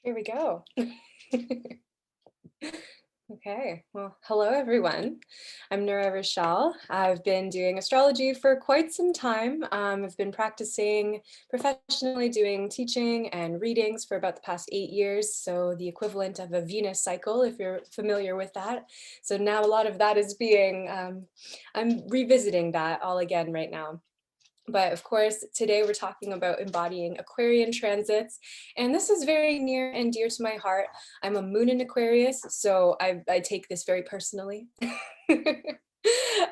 Here we go. Okay, well, hello everyone. I'm Nura Rachelle. I've been doing astrology for quite some time. I've been practicing professionally, doing teaching and readings for about the past 8 years. So the equivalent of a Venus cycle, if you're familiar with that. So now a lot of that is I'm revisiting that all again right now. But of course, today we're talking about embodying Aquarian transits. And this is very near and dear to my heart. I'm a moon in Aquarius, so I take this very personally.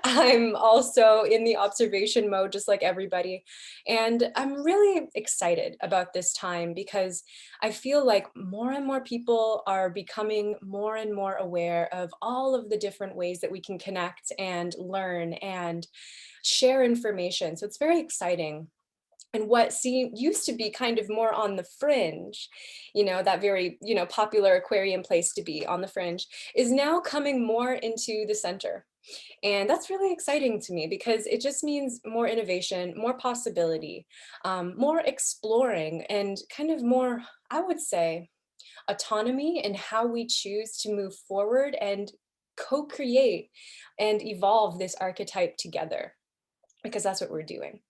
I'm also in the observation mode, just like everybody. And I'm really excited about this time because I feel like more and more people are becoming more and more aware of all of the different ways that we can connect and learn and share information. So it's very exciting. And what used to be kind of more on the fringe, that very, popular aquarium place to be on the fringe is now coming more into the center. And that's really exciting to me because it just means more innovation, more possibility, more exploring, and kind of more, I would say, autonomy in how we choose to move forward and co-create and evolve this archetype together, because that's what we're doing.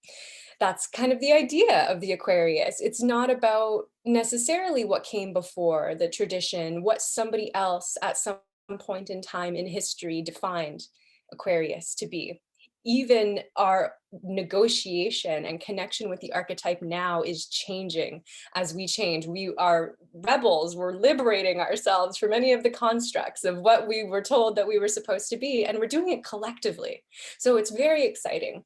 That's kind of the idea of the Aquarius. It's not about necessarily what came before, the tradition, what somebody else at some point in time in history defined Aquarius to be. Even our negotiation and connection with the archetype now is changing as we change. We are rebels. We're liberating ourselves from any of the constructs of what we were told that we were supposed to be, and we're doing it collectively. So it's very exciting.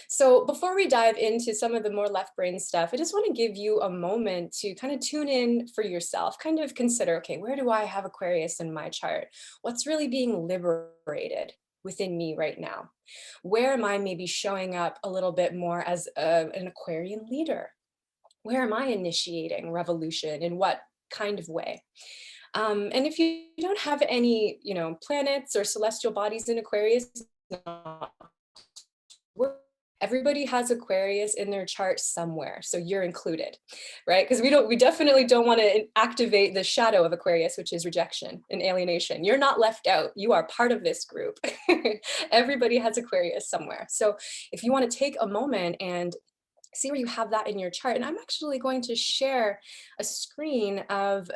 So before we dive into some of the more left brain stuff, I just want to give you a moment to kind of tune in for yourself, kind of consider, okay, where do I have Aquarius in my chart? What's really being liberated within me right now? Where am I maybe showing up a little bit more as an Aquarian leader? Where am I initiating revolution? In what kind of way? And if you don't have any, planets or celestial bodies in Aquarius, everybody has Aquarius in their chart somewhere, so you're included, right? Because we definitely don't want to activate the shadow of Aquarius, which is rejection and alienation. You're not left out. You are part of this group. Everybody has Aquarius somewhere. So if you want to take a moment and see where you have that in your chart, and I'm actually going to share a screen of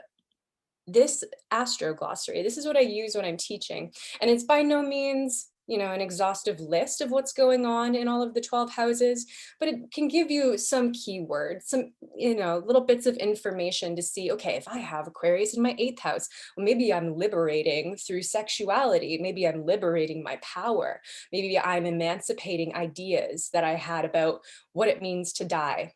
this astro glossary. This is what I use when I'm teaching, and it's by no means, an exhaustive list of what's going on in all of the 12 houses, but it can give you some keywords, some, little bits of information to see, okay, if I have Aquarius in my 8th house, well, maybe I'm liberating through sexuality. Maybe I'm liberating my power. Maybe I'm emancipating ideas that I had about what it means to die,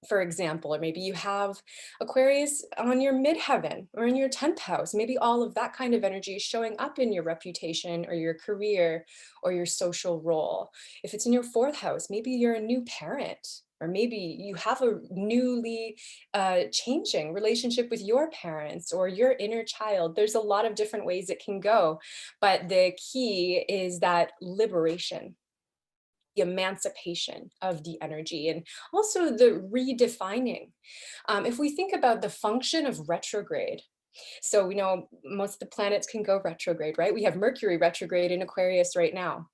for example. Or maybe you have Aquarius on your midheaven or in your 10th house. Maybe all of that kind of energy is showing up in your reputation or your career or your social role. If it's in your 4th house, maybe you're a new parent, or maybe you have a newly changing relationship with your parents or your inner child. There's a lot of different ways it can go, but the key is that liberation, the emancipation of the energy, and also the redefining. If we think about the function of retrograde, so we know most of the planets can go retrograde, right? We have Mercury retrograde in Aquarius right now.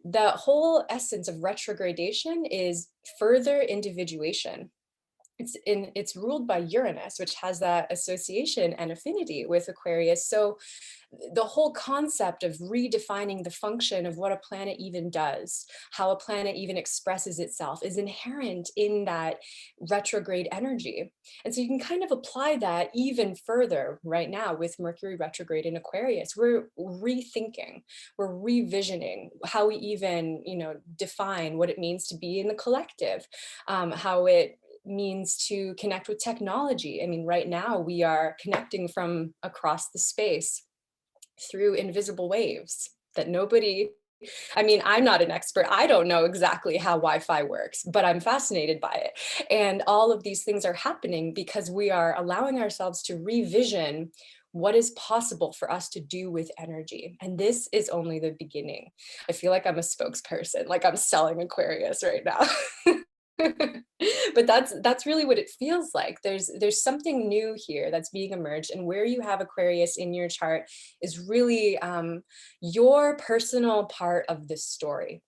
The whole essence of retrogradation is further individuation. It's ruled by Uranus, which has that association and affinity with Aquarius. So the whole concept of redefining the function of what a planet even does, how a planet even expresses itself, is inherent in that retrograde energy. And so you can kind of apply that even further right now with Mercury retrograde in Aquarius. We're rethinking, we're revisioning how we even, define what it means to be in the collective, how it means to connect with technology. I mean, right now we are connecting from across the space through invisible waves that nobody, I mean, I'm not an expert. I don't know exactly how Wi-Fi works, but I'm fascinated by it. And all of these things are happening because we are allowing ourselves to revision what is possible for us to do with energy. And this is only the beginning. I feel like I'm a spokesperson, like I'm selling Aquarius right now. But But that's really what it feels like. There's something new here that's being emerged, and where you have Aquarius in your chart is really your personal part of this story.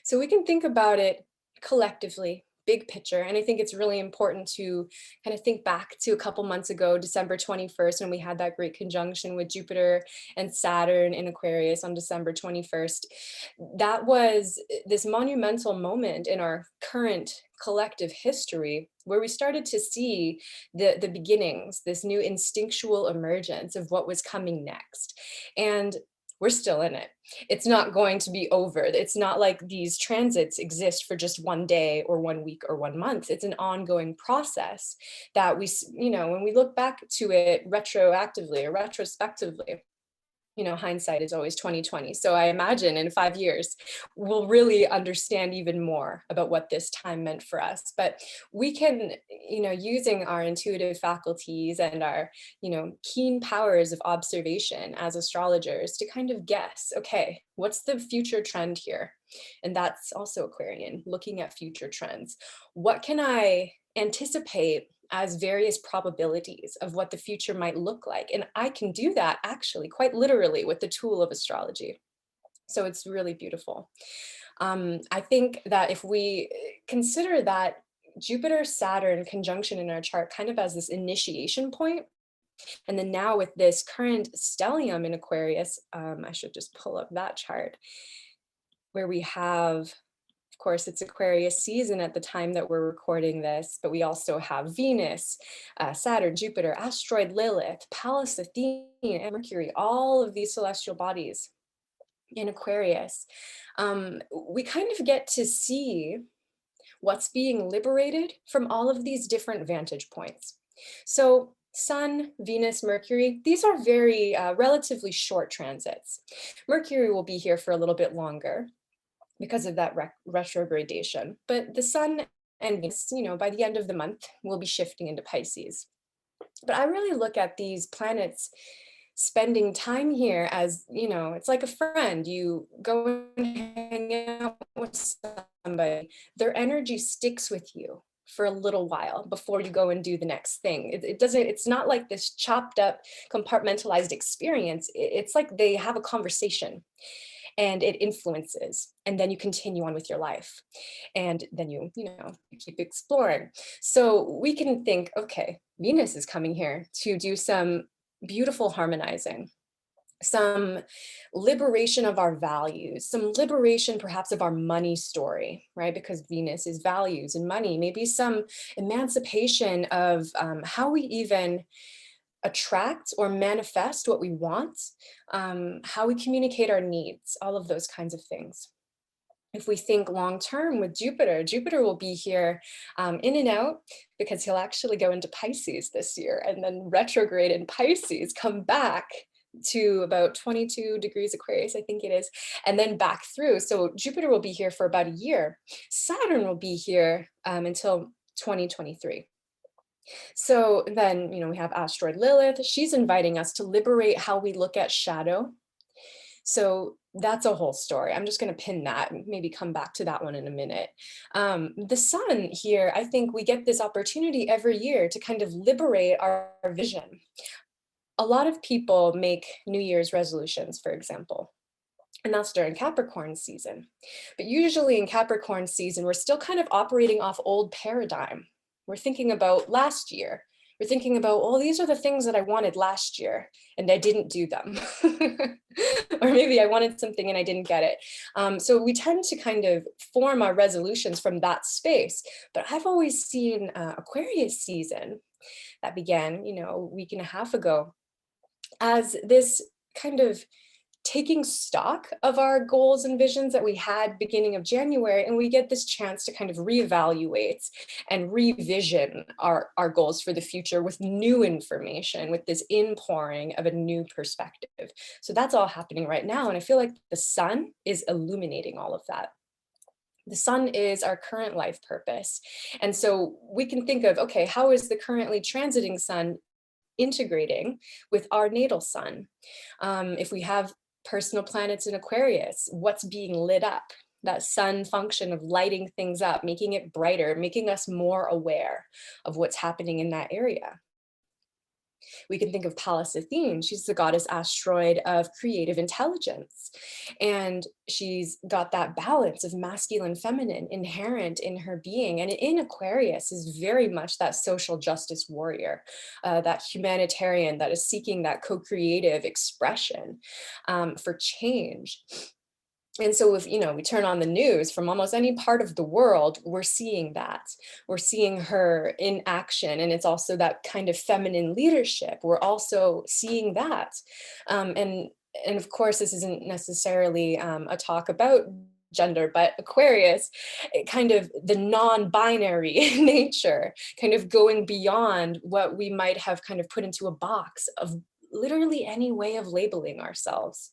So we can think about it collectively, big picture. And I think it's really important to kind of think back to a couple months ago, December 21st, when we had that great conjunction with Jupiter and Saturn in Aquarius on December 21st. That was this monumental moment in our current collective history where we started to see the beginnings, this new instinctual emergence of what was coming next. And we're still in it. It's not going to be over. It's not like these transits exist for just one day or 1 week or 1 month. It's an ongoing process that we, when we look back to it retroactively or retrospectively, hindsight is always 2020. So I imagine in 5 years, we'll really understand even more about what this time meant for us. But we can, using our intuitive faculties and our, keen powers of observation as astrologers to kind of guess, okay, what's the future trend here? And that's also Aquarian, looking at future trends. What can I anticipate as various probabilities of what the future might look like? And I can do that actually quite literally with the tool of astrology. So it's really beautiful. I think that if we consider that Jupiter-Saturn conjunction in our chart kind of as this initiation point, and then now with this current stellium in Aquarius, I should just pull up that chart, where we have, of course, it's Aquarius season at the time that we're recording this, but we also have Venus, Saturn, Jupiter, asteroid Lilith, Pallas Athene, and Mercury, all of these celestial bodies in Aquarius. We kind of get to see what's being liberated from all of these different vantage points. So Sun, Venus, Mercury, these are very relatively short transits. Mercury will be here for a little bit longer because of that retrogradation. But the Sun and Venus, by the end of the month, will be shifting into Pisces. But I really look at these planets spending time here as, it's like a friend. You go and hang out with somebody, their energy sticks with you for a little while before you go and do the next thing. It's not like this chopped up, compartmentalized experience. It's like they have a conversation and it influences, and then you continue on with your life, and then you keep exploring. So we can think, okay, Venus is coming here to do some beautiful harmonizing, some liberation of our values, some liberation perhaps of our money story, right? Because Venus is values and money, maybe some emancipation of how we even attract or manifest what we want, how we communicate our needs, all of those kinds of things. If we think long-term with Jupiter, Jupiter will be here in and out because he'll actually go into Pisces this year and then retrograde in Pisces, come back to about 22 degrees Aquarius, I think it is, and then back through. So Jupiter will be here for about a year. Saturn will be here until 2023. So then, we have asteroid Lilith. She's inviting us to liberate how we look at shadow. So that's a whole story. I'm just going to pin that and maybe come back to that one in a minute. The sun here, I think we get this opportunity every year to kind of liberate our vision. A lot of people make New Year's resolutions, for example, and that's during Capricorn season. But usually in Capricorn season, we're still kind of operating off old paradigm. We're thinking about last year. We're thinking about, oh, these are the things that I wanted last year and I didn't do them. Or maybe I wanted something and I didn't get it. So we tend to kind of form our resolutions from that space. But I've always seen Aquarius season that began, a week and a half ago as this kind of taking stock of our goals and visions that we had beginning of January, and we get this chance to kind of reevaluate and revision our goals for the future with new information, with this inpouring of a new perspective. So that's all happening right now. And I feel like the sun is illuminating all of that. The sun is our current life purpose. And so we can think of, okay, how is the currently transiting sun integrating with our natal sun? If we have personal planets in Aquarius, what's being lit up? that sun function of lighting things up, making it brighter, making us more aware of what's happening in that area. We can think of Pallas Athene. She's the goddess asteroid of creative intelligence. And she's got that balance of masculine, feminine inherent in her being. And in Aquarius is very much that social justice warrior, that humanitarian that is seeking that co-creative expression for change. And so if, we turn on the news from almost any part of the world, we're seeing that. We're seeing her in action. And it's also that kind of feminine leadership. We're also seeing that. And of course, this isn't necessarily a talk about gender, but Aquarius, kind of the non-binary nature, kind of going beyond what we might have kind of put into a box of literally any way of labeling ourselves.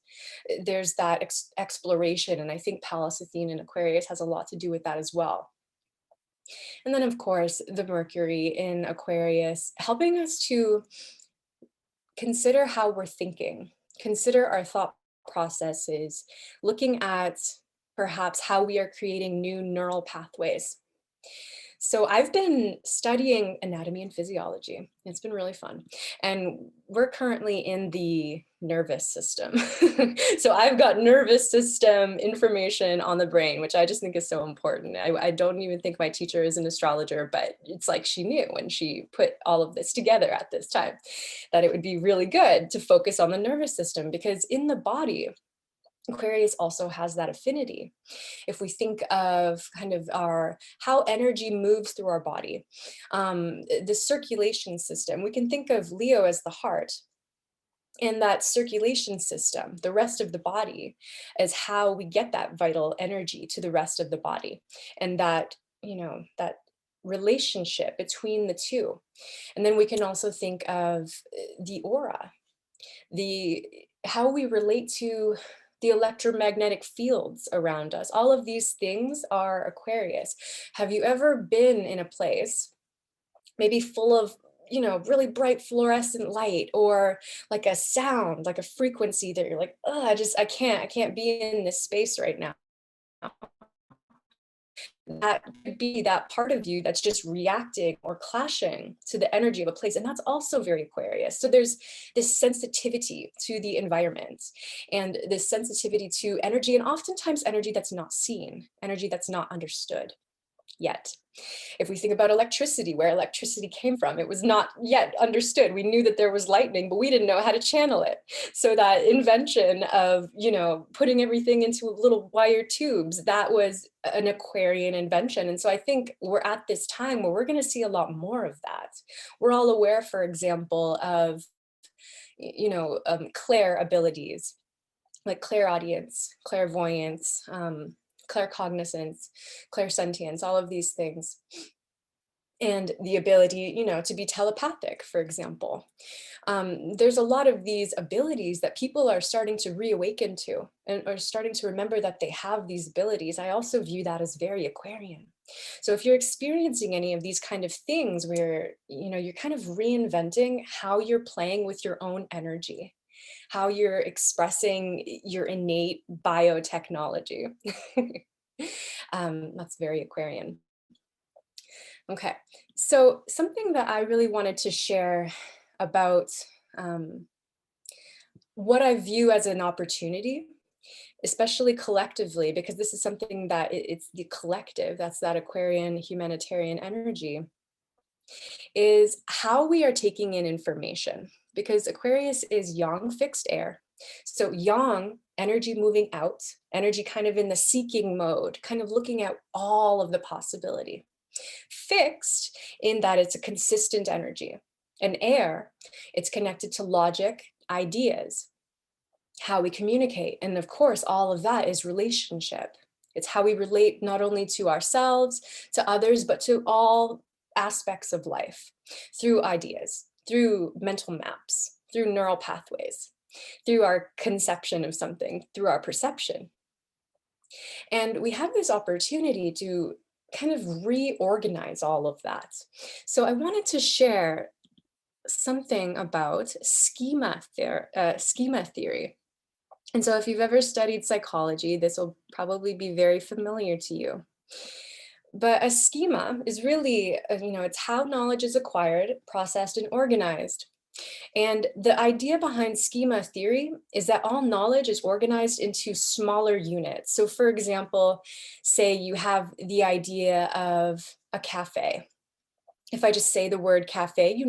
There's that exploration, and I think Pallas Athene in Aquarius has a lot to do with that as well. And then of course, the Mercury in Aquarius, helping us to consider how we're thinking, consider our thought processes, looking at perhaps how we are creating new neural pathways. So I've been studying anatomy and physiology. It's been really fun. And we're currently in the nervous system. So I've got nervous system information on the brain, which I just think is so important. I don't even think my teacher is an astrologer, but it's like she knew when she put all of this together at this time, that it would be really good to focus on the nervous system, because in the body, Aquarius also has that affinity. If we think of kind of how energy moves through our body, the circulation system, we can think of Leo as the heart, and that circulation system, the rest of the body, is how we get that vital energy to the rest of the body, and that that relationship between the two. And then we can also think of the aura, the how we relate to the electromagnetic fields around us. All of these things are Aquarius. Have you ever been in a place maybe full of really bright fluorescent light, or like a sound, like a frequency that you're like, oh, I can't be in this space right now? That could be that part of you that's just reacting or clashing to the energy of a place. And that's also very Aquarius. So there's this sensitivity to the environment, and this sensitivity to energy, and oftentimes energy that's not seen, energy that's not understood yet. If we think about electricity, where electricity came from, it was not yet understood. We knew that there was lightning, but we didn't know how to channel it. So that invention of, putting everything into little wire tubes, that was an Aquarian invention. And so I think we're at this time where we're going to see a lot more of that. We're all aware, for example, of, clair abilities, like clairaudience, clairvoyance, claircognizance, clairsentience, all of these things. And the ability, to be telepathic, for example. There's a lot of these abilities that people are starting to reawaken to, and are starting to remember that they have these abilities. I also view that as very Aquarian. So if you're experiencing any of these kind of things where, you're kind of reinventing how you're playing with your own energy, how you're expressing your innate biotechnology. That's very Aquarian. Okay, so something that I really wanted to share about what I view as an opportunity, especially collectively, because this is something that it's the collective, that's that Aquarian humanitarian energy, is how we are taking in information. Because Aquarius is yang fixed air. So yang, energy moving out, energy kind of in the seeking mode, kind of looking at all of the possibility. Fixed in that it's a consistent energy. And air, it's connected to logic, ideas, how we communicate. And of course, all of that is relationship. It's how we relate not only to ourselves, to others, but to all aspects of life, through ideas, through mental maps, through neural pathways, through our conception of something, through our perception. And we have this opportunity to kind of reorganize all of that. So I wanted to share something about schema theory. And so if you've ever studied psychology, this will probably be very familiar to you. But a schema is really, it's how knowledge is acquired, processed, and organized. And the idea behind schema theory is that all knowledge is organized into smaller units. So for example, say you have the idea of a cafe. If I just say the word cafe,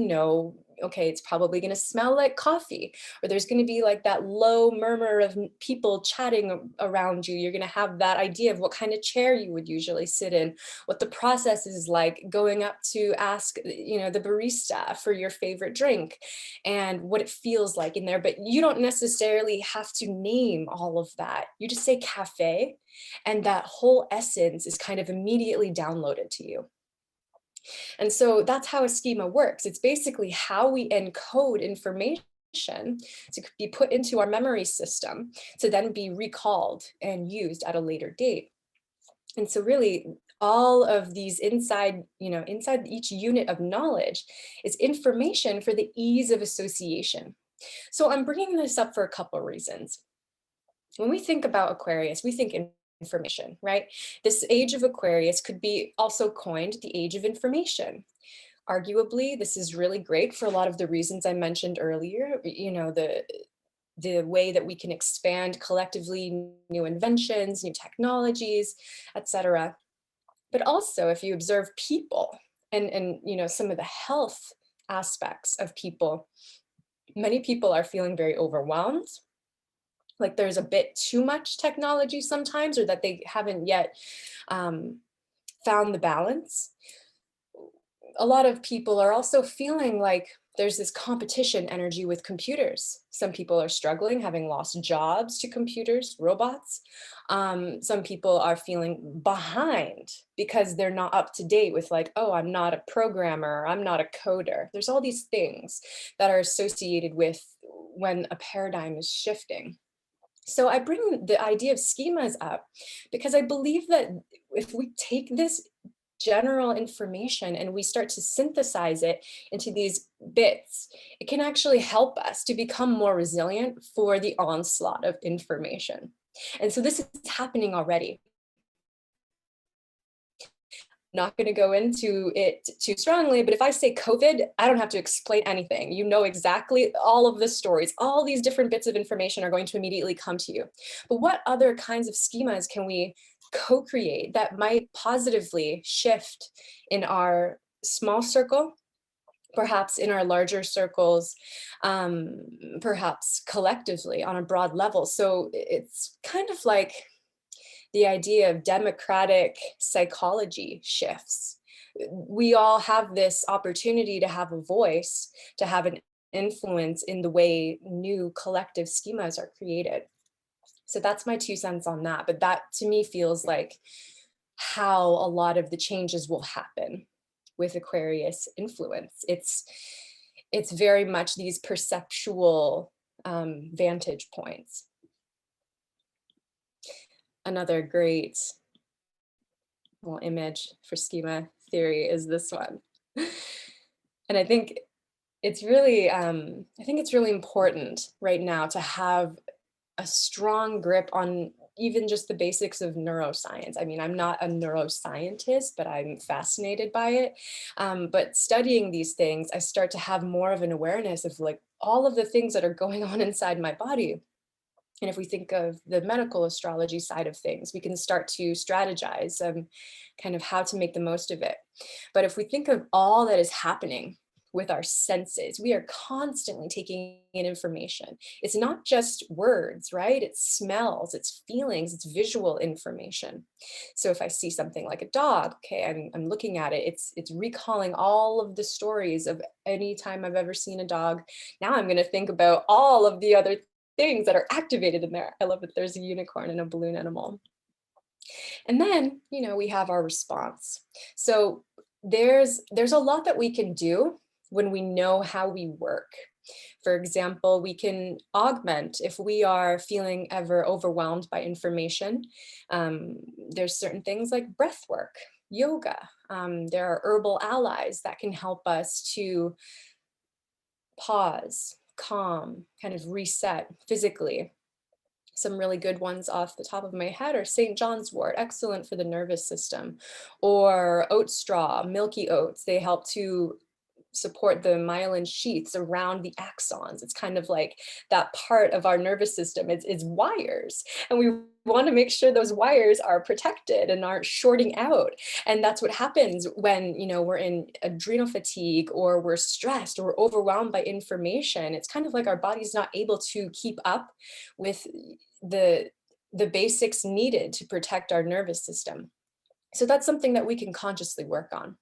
okay, it's probably going to smell like coffee, or there's going to be like that low murmur of people chatting around you. You're going to have that idea of what kind of chair you would usually sit in, what the process is like going up to ask, the barista for your favorite drink, and what it feels like in there. But you don't necessarily have to name all of that. You just say cafe, and that whole essence is kind of immediately downloaded to you. And so that's how a schema works. It's basically how we encode information to be put into our memory system to then be recalled and used at a later date. And so really all of these inside each unit of knowledge is information for the ease of association. So I'm bringing this up for a couple of reasons. When we think about Aquarius, we think information, right? This age of Aquarius could be also coined the age of information. Arguably, this is really great for a lot of the reasons I mentioned earlier, the way that we can expand collectively new inventions, new technologies, etc. But also if you observe people and some of the health aspects of people, many people are feeling very overwhelmed, like there's a bit too much technology sometimes, or that they haven't yet found the balance. A lot of people are also feeling like there's this competition energy with computers. Some people are struggling, having lost jobs to computers, robots. Some people are feeling behind because they're not up to date with like, oh, I'm not a programmer, I'm not a coder. There's all these things that are associated with when a paradigm is shifting. So I bring the idea of schemas up because I believe that if we take this general information and we start to synthesize it into these bits, it can actually help us to become more resilient for the onslaught of information. And so this is happening already. Not going to go into it too strongly, but if I say COVID, I don't have to explain anything. You know exactly all of the stories, all these different bits of information are going to immediately come to you. But what other kinds of schemas can we co-create that might positively shift in our small circle, perhaps in our larger circles, perhaps collectively on a broad level? So it's kind of like the idea of democratic psychology shifts. We all have this opportunity to have a voice, to have an influence in the way new collective schemas are created. So that's my 2 cents on that. But that to me feels like how a lot of the changes will happen with Aquarius influence. It's very much these perceptual vantage points. Another great little image for schema theory is this one. And I think it's really important right now to have a strong grip on even just the basics of neuroscience. I mean, I'm not a neuroscientist, but I'm fascinated by it. But studying these things, I start to have more of an awareness of like all of the things that are going on inside my body. And if we think of the medical astrology side of things, we can start to strategize kind of how to make the most of it. But if we think of all that is happening with our senses, we are constantly taking in information. It's not just words, right? It's smells, it's feelings, it's visual information. So if I see something like a dog, okay, I'm looking at it, it's recalling all of the stories of any time I've ever seen a dog. Now I'm going to think about all of the other things that are activated in there. I love that there's a unicorn and a balloon animal. And then, we have our response. So there's a lot that we can do when we know how we work. For example, we can augment if we are feeling ever overwhelmed by information. There's certain things like breath work, yoga. There are herbal allies that can help us to pause, calm, kind of reset physically. Some really good ones off the top of my head are St. John's wort, excellent for the nervous system, or oat straw, milky oats. They help to support the myelin sheaths around the axons. It's kind of like that part of our nervous system. It's wires, and we want to make sure those wires are protected and aren't shorting out. And that's what happens when, we're in adrenal fatigue, or we're stressed, or we're overwhelmed by information. It's kind of like our body's not able to keep up with the basics needed to protect our nervous system. So that's something that we can consciously work on.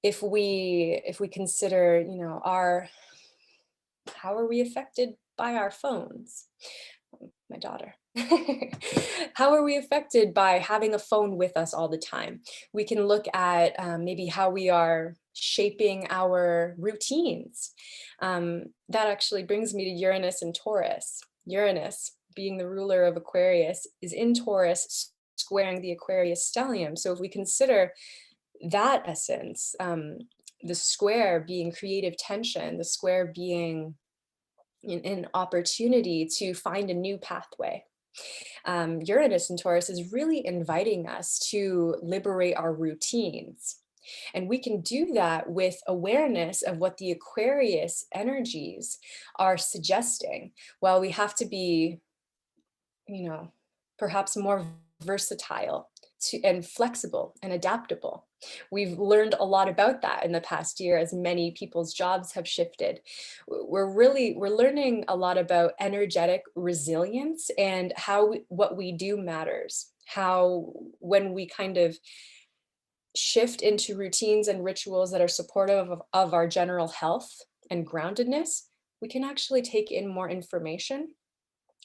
If we consider, our how are we affected by our phones? My daughter. How are we affected by having a phone with us all the time? We can look at maybe how we are shaping our routines. That actually brings me to Uranus and Taurus. Uranus, being the ruler of Aquarius, is in Taurus, squaring the Aquarius stellium. So if we consider that essence, the square being creative tension, the square being an opportunity to find a new pathway. Uranus in Taurus is really inviting us to liberate our routines. And we can do that with awareness of what the Aquarius energies are suggesting. Well, we have to be, perhaps more versatile and flexible and adaptable. We've learned a lot about that in the past year as many people's jobs have shifted. We're learning a lot about energetic resilience and how what we do matters. How when we kind of shift into routines and rituals that are supportive of our general health and groundedness, we can actually take in more information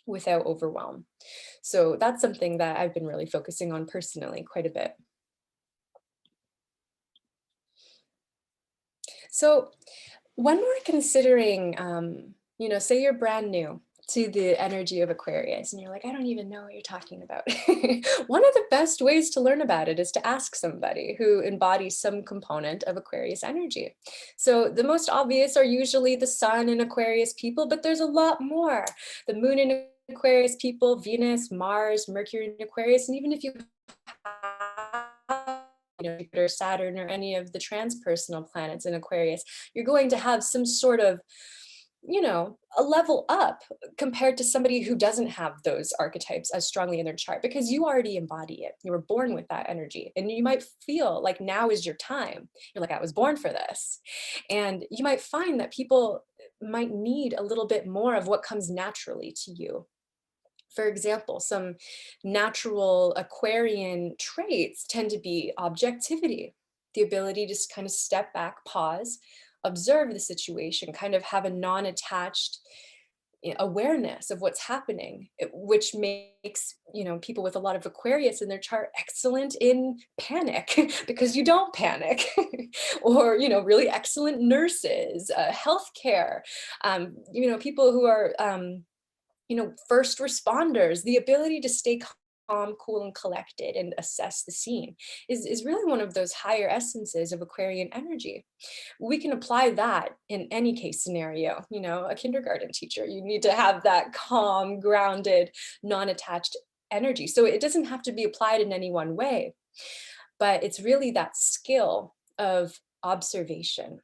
without overwhelm. So that's something that I've been really focusing on personally quite a bit. So when we're considering, say you're brand new to the energy of Aquarius and you're like, I don't even know what you're talking about. One of the best ways to learn about it is to ask somebody who embodies some component of Aquarius energy. So the most obvious are usually the sun and Aquarius people, but there's a lot more. The moon in Aquarius people, Venus, Mars, Mercury in Aquarius, and even if you have Jupiter, Saturn, or any of the transpersonal planets in Aquarius, you're going to have some sort of, a level up compared to somebody who doesn't have those archetypes as strongly in their chart, because you already embody it. You were born with that energy, and you might feel like now is your time. You're like, I was born for this. And you might find that people might need a little bit more of what comes naturally to you. For example, some natural Aquarian traits tend to be objectivity, the ability to just kind of step back, pause, observe the situation, kind of have a non-attached awareness of what's happening, which makes, people with a lot of Aquarius in their chart excellent in panic because you don't panic, or, really excellent nurses, healthcare, people who are, first responders. The ability to stay calm, cool, and collected and assess the scene is really one of those higher essences of Aquarian energy. We can apply that in any case scenario. A kindergarten teacher, you need to have that calm, grounded, non-attached energy. So it doesn't have to be applied in any one way, but it's really that skill of observation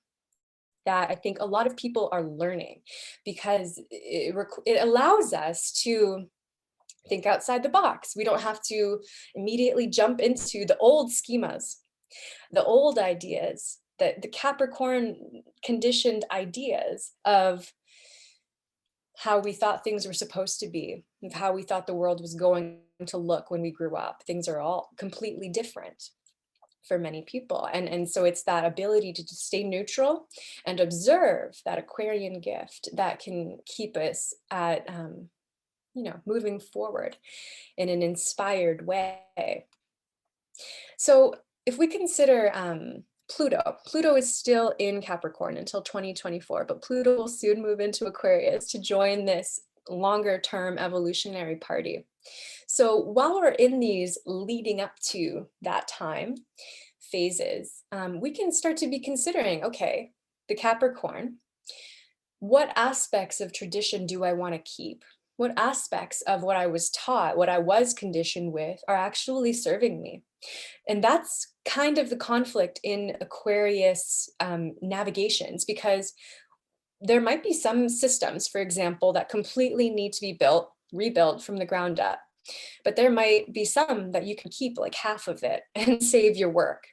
that I think a lot of people are learning, because it allows us to think outside the box. We don't have to immediately jump into the old schemas, the old ideas, the Capricorn conditioned ideas of how we thought things were supposed to be, of how we thought the world was going to look when we grew up. Things are all completely different for many people. And so it's that ability to just stay neutral and observe that Aquarian gift that can keep us at, moving forward in an inspired way. So if we consider Pluto is still in Capricorn until 2024, but Pluto will soon move into Aquarius to join this longer term evolutionary party. So while we're in these leading up to that time phases, we can start to be considering, okay, the Capricorn, what aspects of tradition do I want to keep? What aspects of what I was taught, what I was conditioned with, are actually serving me? And that's kind of the conflict in Aquarius navigations, because there might be some systems, for example, that completely need to be rebuilt from the ground up. But there might be some that you can keep like half of it and save your work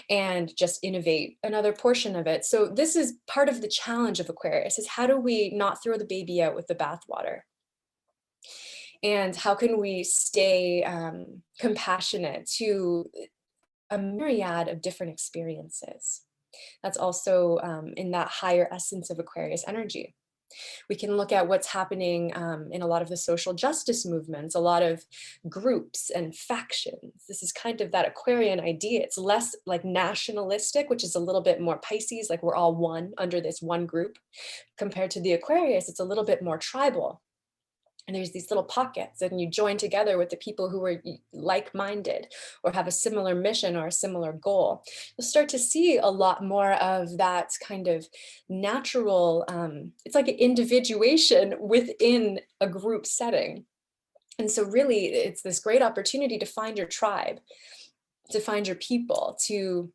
and just innovate another portion of it. So this is part of the challenge of Aquarius, is how do we not throw the baby out with the bathwater? And how can we stay compassionate to a myriad of different experiences? That's also in that higher essence of Aquarius energy. We can look at what's happening in a lot of the social justice movements, a lot of groups and factions. This is kind of that Aquarian idea. It's less like nationalistic, which is a little bit more Pisces, like we're all one under this one group. Compared to the Aquarius, it's a little bit more tribal. And there's these little pockets, and you join together with the people who are like-minded or have a similar mission or a similar goal. You'll start to see a lot more of that kind of natural, it's like an individuation within a group setting. And so really, it's this great opportunity to find your tribe, to find your people, to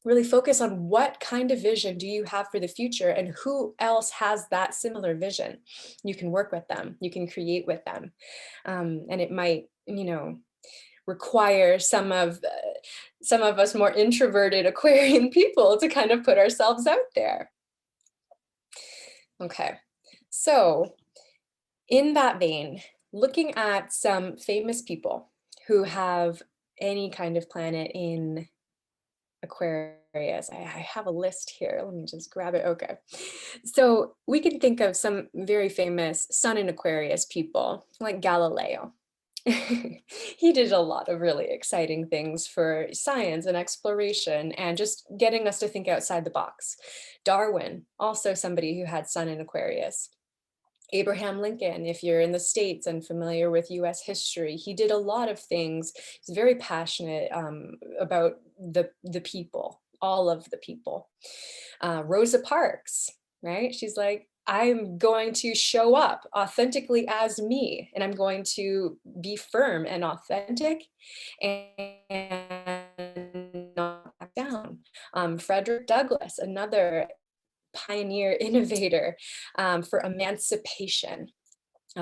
really focus on what kind of vision do you have for the future and who else has that similar vision. You can work with them, you can create with them. And it might, require some of us more introverted Aquarian people to kind of put ourselves out there. Okay, so in that vein, looking at some famous people who have any kind of planet in Aquarius. I have a list here. Let me just grab it. Okay. So we can think of some very famous Sun in Aquarius people like Galileo. He did a lot of really exciting things for science and exploration and just getting us to think outside the box. Darwin, also somebody who had Sun in Aquarius. Abraham Lincoln, if you're in the States and familiar with US history, he did a lot of things. He's very passionate about the people, all of the people. Rosa Parks, right? She's like, I'm going to show up authentically as me, and I'm going to be firm and authentic and not back down. Frederick Douglass, another pioneer innovator for emancipation.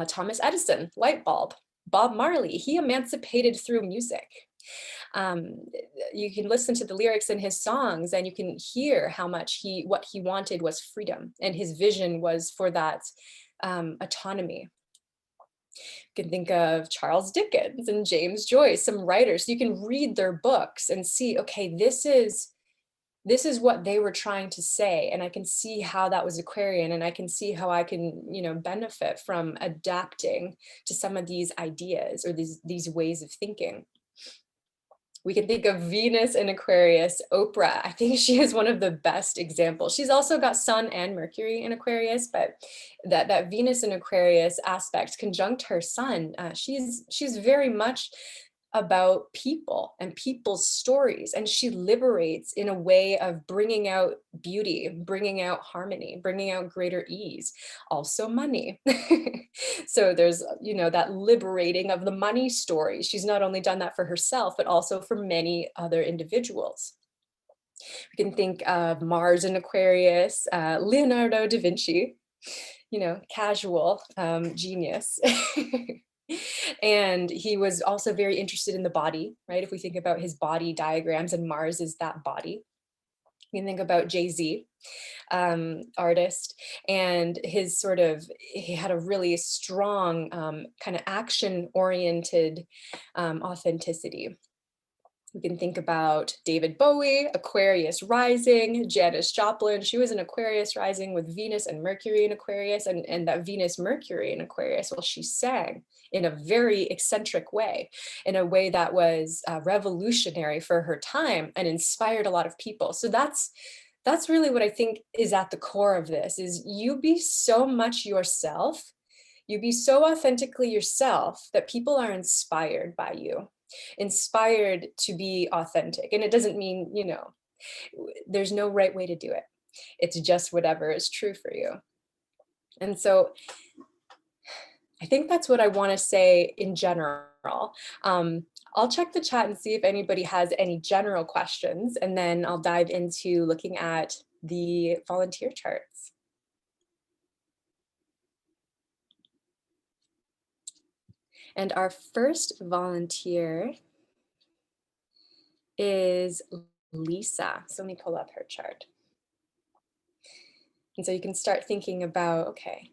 Thomas Edison, light bulb. Bob Marley, he emancipated through music. You can listen to the lyrics in his songs and you can hear how much what he wanted was freedom, and his vision was for that autonomy. You can think of Charles Dickens and James Joyce, some writers. You can read their books and see, okay, this is what they were trying to say, and I can see how that was Aquarian, and I can see how I can, benefit from adapting to some of these ideas or these ways of thinking. We can think of Venus in Aquarius. Oprah, I think she is one of the best examples. She's also got Sun and Mercury in Aquarius, but that Venus in Aquarius aspect conjunct her Sun, she's very much about people and people's stories, and she liberates in a way of bringing out beauty, bringing out harmony, bringing out greater ease, also money. So there's that liberating of the money story. She's not only done that for herself but also for many other individuals. We can think of Mars in Aquarius, Leonardo da Vinci, casual genius. And he was also very interested in the body, right? If we think about his body diagrams, and Mars is that body. You can think about Jay-Z, artist, and he had a really strong kind of action-oriented authenticity. We can think about David Bowie, Aquarius rising, Janis Joplin. She was an Aquarius rising with Venus and Mercury in Aquarius, and that Venus Mercury in Aquarius, well, she sang in a very eccentric way, in a way that was revolutionary for her time and inspired a lot of people. So that's really what I think is at the core of this, is you be so much yourself, you be so authentically yourself that people are inspired by you. Inspired to be authentic. And it doesn't mean, there's no right way to do it. It's just whatever is true for you. And so I think that's what I want to say in general. I'll check the chat and see if anybody has any general questions, and then I'll dive into looking at the volunteer charts. And our first volunteer is Lisa. So let me pull up her chart. And so you can start thinking about, okay,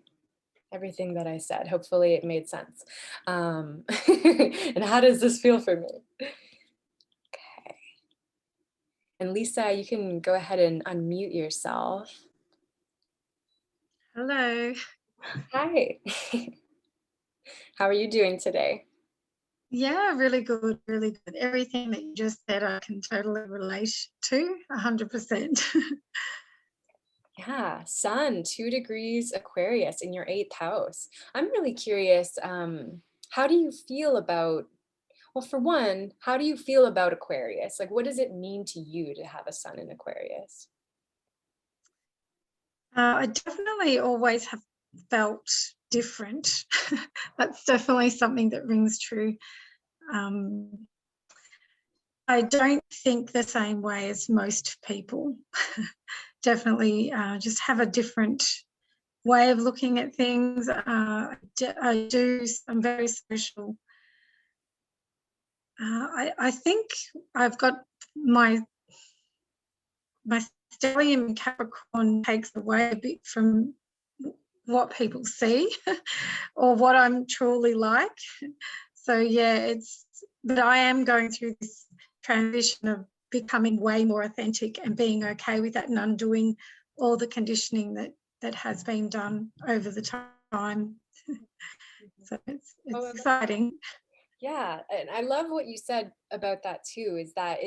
everything that I said. Hopefully it made sense. And how does this feel for me? Okay. And Lisa, you can go ahead and unmute yourself. Hello. Hi. How are you doing today? Yeah, really good, really good. Everything that you just said, I can totally relate to 100%. Yeah, Sun, 2 degrees Aquarius in your 8th house. I'm really curious, how do you feel about, well, for one, how do you feel about Aquarius? Like, what does it mean to you to have a Sun in Aquarius? I definitely always have felt different. That's definitely something that rings true. I don't think the same way as most people. Definitely just have a different way of looking at things. I'm very social. I think I've got my stellium in Capricorn takes away a bit from what people see or what I'm truly like. So yeah, but I am going through this transition of becoming way more authentic and being okay with that and undoing all the conditioning that has been done over the time. So it's exciting. Yeah, and I love what you said about that too, is that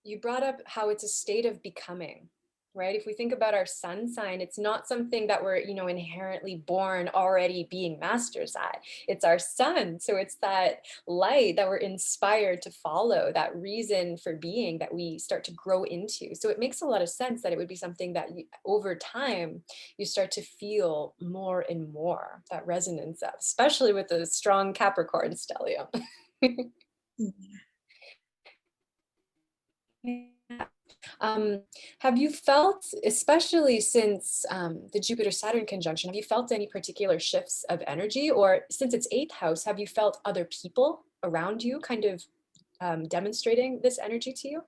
you brought up how it's a state of becoming, right? If we think about our sun sign, it's not something that we're, inherently born already being masters at. It's our sun. So it's that light that we're inspired to follow, that reason for being that we start to grow into. So it makes a lot of sense that it would be something that over time, you start to feel more and more that resonance of, especially with a strong Capricorn stellium. Have you felt, especially since the Jupiter-Saturn conjunction, have you felt any particular shifts of energy? Or since it's 8th house, have you felt other people around you kind of demonstrating this energy to you?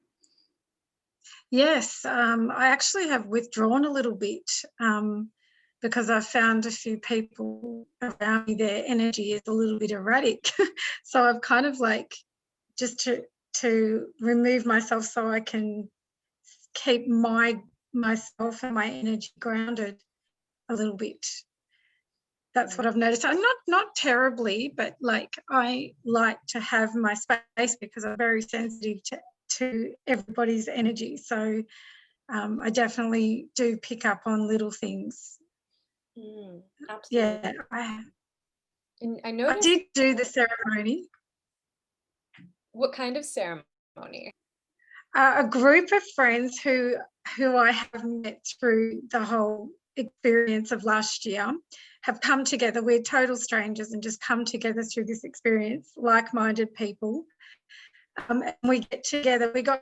Yes, I actually have withdrawn a little bit because I've found a few people around me, their energy is a little bit erratic. So I've kind of like just to remove myself so I can keep myself and my energy grounded a little bit. That's what I've noticed. I'm not terribly, but like I like to have my space because I'm very sensitive to everybody's energy. So I definitely do pick up on little things. Absolutely. Yeah, And I I noticed. did do the ceremony. What kind of ceremony? A group of friends who I have met through the whole experience of last year have come together. We're total strangers and just come together through this experience, like-minded people. And we got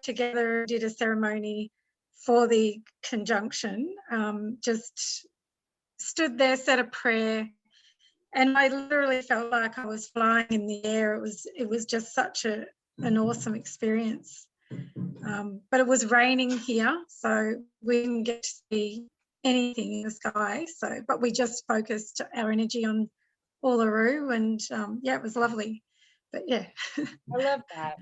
together and did a ceremony for the conjunction, just stood there, said a prayer, and I literally felt like I was flying in the air. It was just such an awesome experience. But it was raining here, so we didn't get to see anything in the sky. But we just focused our energy on Uluru, and yeah, it was lovely. But yeah. I love that.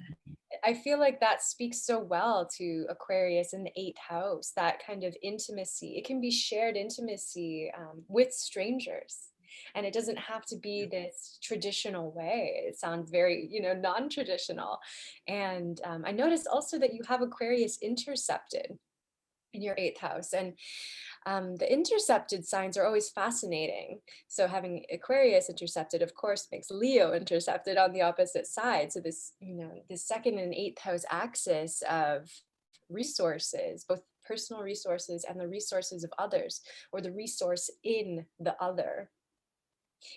I feel like that speaks so well to Aquarius in the 8th house, that kind of intimacy. It can be shared intimacy with strangers. And it doesn't have to be this traditional way. It sounds very, non-traditional. And I noticed also that you have Aquarius intercepted in your 8th house. And the intercepted signs are always fascinating. So having Aquarius intercepted, of course, makes Leo intercepted on the opposite side. So this, this 2nd and 8th house axis of resources, both personal resources and the resources of others, or the resource in the other.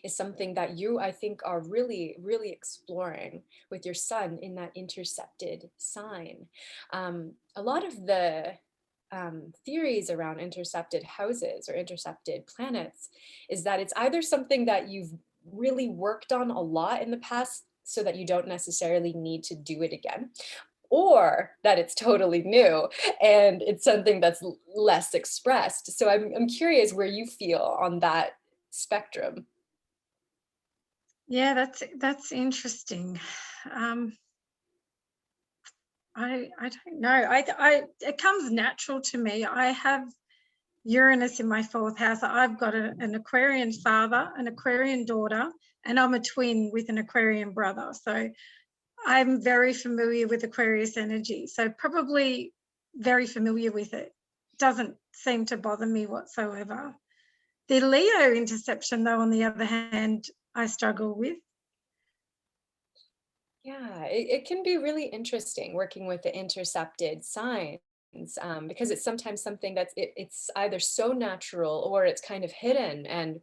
is something that you, I think, are really, really exploring with your sun in that intercepted sign. A lot of the theories around intercepted houses or intercepted planets is that it's either something that you've really worked on a lot in the past so that you don't necessarily need to do it again, or that it's totally new and it's something that's less expressed. So I'm curious where you feel on that spectrum. Yeah, that's interesting. I don't know. It comes natural to me. I have Uranus in my fourth house. I've got an Aquarian father, an Aquarian daughter, and I'm a twin with an Aquarian brother. So I'm very familiar with Aquarius energy. So probably very familiar with it. Doesn't seem to bother me whatsoever. The Leo interception, though, on the other hand, I struggle with. Yeah, it can be really interesting working with the intercepted signs, because it's sometimes something it's either so natural or it's kind of hidden. And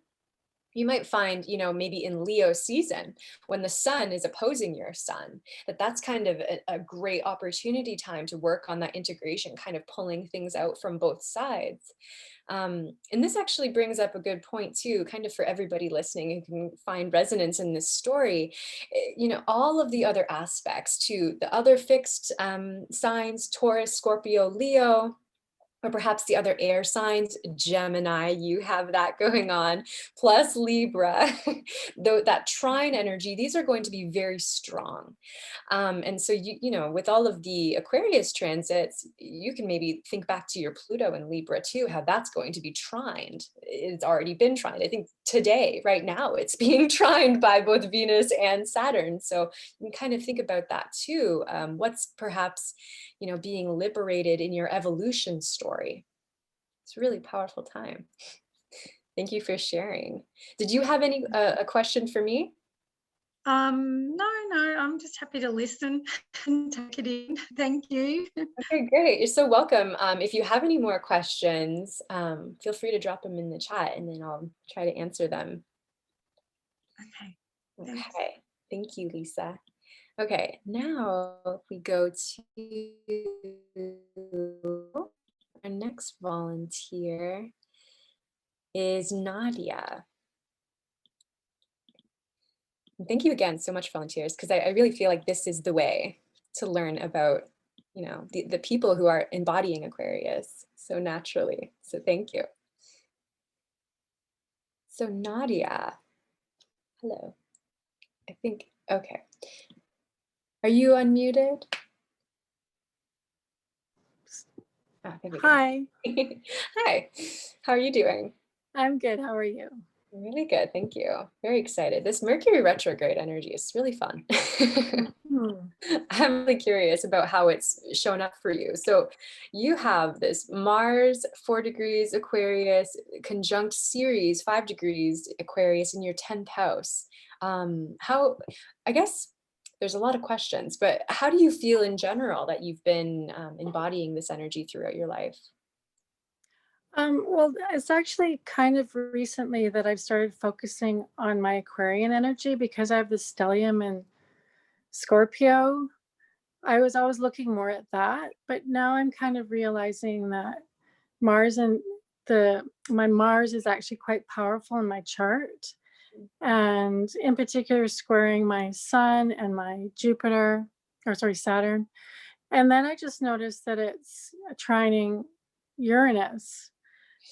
you might find, maybe in Leo season, when the sun is opposing your sun, that's kind of a great opportunity time to work on that integration, kind of pulling things out from both sides. And this actually brings up a good point too, kind of for everybody listening who can find resonance in this story. All of the other aspects to the other fixed signs, Taurus, Scorpio, Leo, or perhaps the other air signs, Gemini, you have that going on, plus Libra, though that trine energy, these are going to be very strong. And so, with all of the Aquarius transits, you can maybe think back to your Pluto and Libra too, how that's going to be trined. It's already been trined. I think today, right now, it's being trined by both Venus and Saturn. So you can kind of think about that too. What's perhaps, being liberated in your evolution story. It's a really powerful time. Thank you for sharing. Did you have a question for me? No, I'm just happy to listen and take it in. Thank you. Okay, great. You're so welcome. If you have any more questions, feel free to drop them in the chat and then I'll try to answer them. Okay. Thanks. Okay, thank you, Lisa. Okay, now we go to our next volunteer is Nadia. And thank you again so much, volunteers, because I really feel like this is the way to learn about, the people who are embodying Aquarius so naturally. So thank you. So Nadia, hello. I think, okay. Are you unmuted? Ah, there we go. Hi, Hi, how are you doing? I'm good. How are you? Really good, thank you. Very excited. This Mercury retrograde energy is really fun. I'm really curious about how it's shown up for you. So you have this Mars 4 degrees Aquarius conjunct Ceres 5 degrees Aquarius in your 10th house. I guess there's a lot of questions, but how do you feel in general that you've been embodying this energy throughout your life? Well, it's actually kind of recently that I've started focusing on my Aquarian energy because I have the stellium in Scorpio. I was always looking more at that, but now I'm kind of realizing that Mars and my Mars is actually quite powerful in my chart, and in particular squaring my Sun and my Saturn. And then I just noticed that it's trining Uranus.